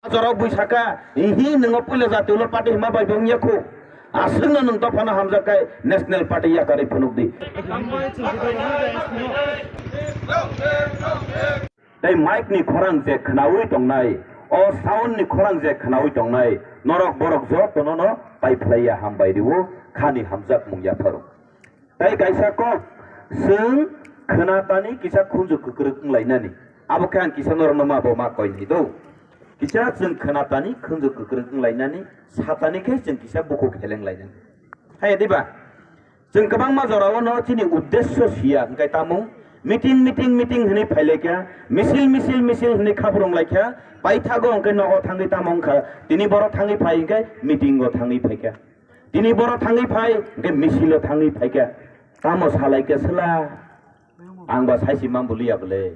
Jorok Buisaka, ini nengok pula jatuh lo partai hima bayi bangnya ku. Asal neng topana hamzakai National Party ya kari penuk di. Tapi mic ni korang je kenawi tong nai, oh sound ni korang je kenawi tong nai. Norok borok jo tono no pai playa ham bayi diwo kani hamzak mungya paru. Tapi kaisa ko seng kenatani kisah kunjuk kekeruk mulai nani. Abo kan kisah norok nama bawa koin itu. Kisah jeng kenatani kunjuk kekeruk mulai nani. Satani kai jeng kisah buku keleng mulai nani. Hai diba. Jeng kebang mazorawan no cini uddesho sia engkai tamung. Meeting hini phaile kya misil hini khabrong lai kya pai thago engkai no thangi tamong kha tini boro thangi phai engkai meeting go thangi phai kya tini boro thangi phai engkai misilo thangi phai kya tamo salai kya sela angba saisi mambulia bole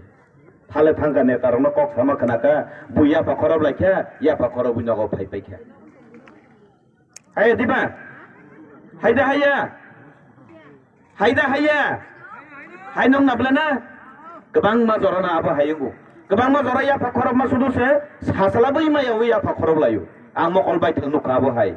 thale thangka ne tarong kok sama khanaka buya pa khorob lai kya ya pa khorob bunya go phai kya hai diba haida haya hai nong nablana kebang mazorana apa hayungu kebang mazora ya pakhorob masudu se sasala bai ma ya pakhorob layu ang mokol bai thang nuka abo hai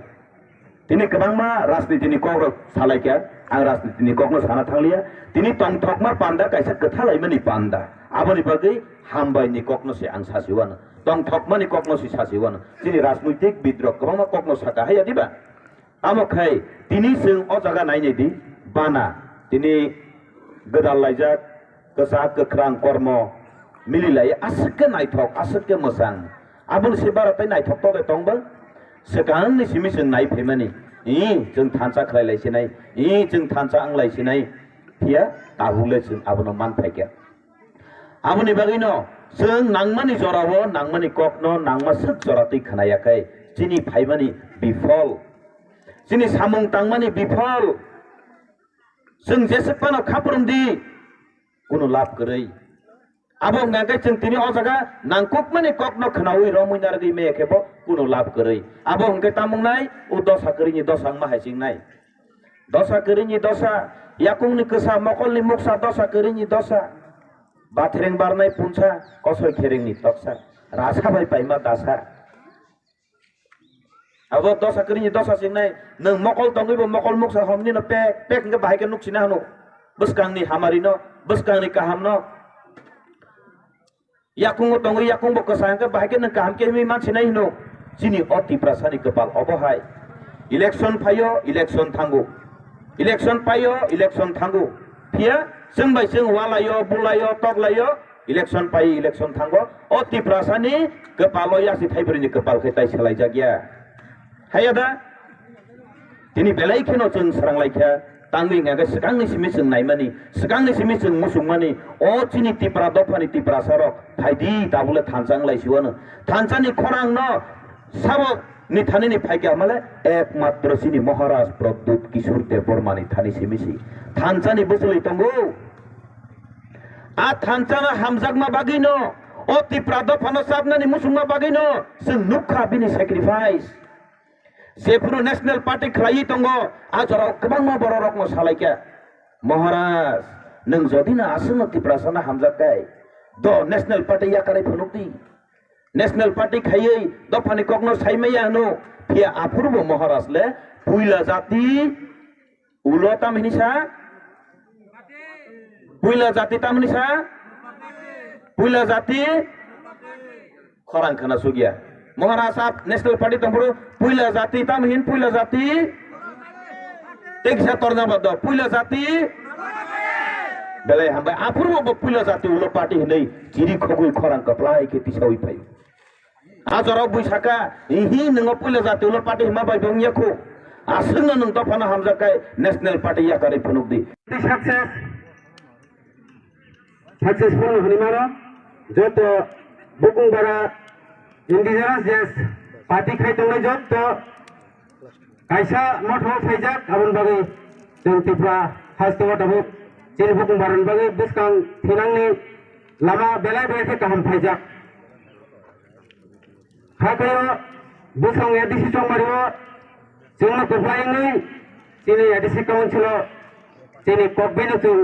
tini kebang ma rasniti ni kok salai kya ang rasniti ni kok no sana thanglia tini tong thok ma panda kaisa kethalai mani panda aboni bagai hambai ni kok no se ang sasiwan tong thok mani kok no se sasiwan tini rasnitik bidrok kebang ma kok no saka haya diba amok hai tini sing o jaga nai ni di bana tini gedal laijak kesaat kekerang kormo mililai asake naitok asake mesang abun sebaratai naitok to tong bang sekarang ni simi sing nai phemani jeng thansa khlai lai sinai jeng thansa ang lai sinai thia tabule jeng abun man phaikya abuni bagino jeng nangmani jorawo nangmani kokno nangma sek jorati khanayakai chini phaimani bifol chini samung tangmani bifol जों जेसेबां खाफ्रोम दि कुनु लाभ गरै आबो गांगे जों तिनि अजागा नांकुक माने ककनो खनावि रमुइनार दि मेखेबो कुनु लाभ गरै आबो हंके तामुंनाय उ दसा करिनि दसां माहाइसिंनाय दसा करिनि दसा याकुंनि कसा मकलनि मुक्सा दसा करिनि दसा बाथरें बारनाय पुनसा कसय खेरेंनि तक्सा रासा बाय पाइमा दासा abo dosa kerinya dosa singnai neng mokol tongi bo mokol muksa homni no pek nge bahai ke nuksina hanu beskang ni hamari no beskang ni kaham no yakung tongi yakung bo kesang ke bahai ke neng kaham ke mi man sinai no sini oti prasani kepal obohai election payo election tanggu pia seng bai seng walayo bulayo toglayo election payo election tanggo oti prasani kepalo ya si thai berini kepal ketai selai jagya hayada tini belai keno jeng serang laikya tangwi ngaga sekang ni simi jeng naimani sekang ni simi jeng musungmani o chini tipra dopani tipra sarok phaidi tabule thansang laisiwana thansani khorang no sabo ni thani ni phaikya male ekmatro sini Maharaj Prabdut Kishore Dev Burmani thani simisi thansani busuli tongo a thansana hamjagma bagino o tipra dopano sabnani musungma bagino seng nukha bini sacrifice Sepuru National Party khlai tongo ajora kebang ma bororok mo salaikya Maharaj neng jodina asung tiprasana hamjakai do National Party ya kare phunukti National Party khayei do phani kokno saimaya no phia apurbo Maharaj le puila jati ulota minisa puila jati tamnisa puila jati khorang khana sugya Maharaj sahab National Party tongpuru puila jati tamhin puila jati teksa torna baddo puila jati belai hambai apurbo bo puila jati ulo party hinai jiri khogui khorang kaplai ke tisawi pai ajora buisaka ihi nengo puila jati ulo party hima bai bangya ko asungna nung topana hamjakai National Party ya kare phunukdi successful hunimara joto bukung bara indigenous yes party khai tongai jot to kaisa motho phaijak abon bagi jeng tipra hasto dabu chin bukung baran bagi buskang thinangni lama belai belai kaham phaijak khakayo buskang edisi chongmario jengna koplaingi chini edisi council chini kokbeno chung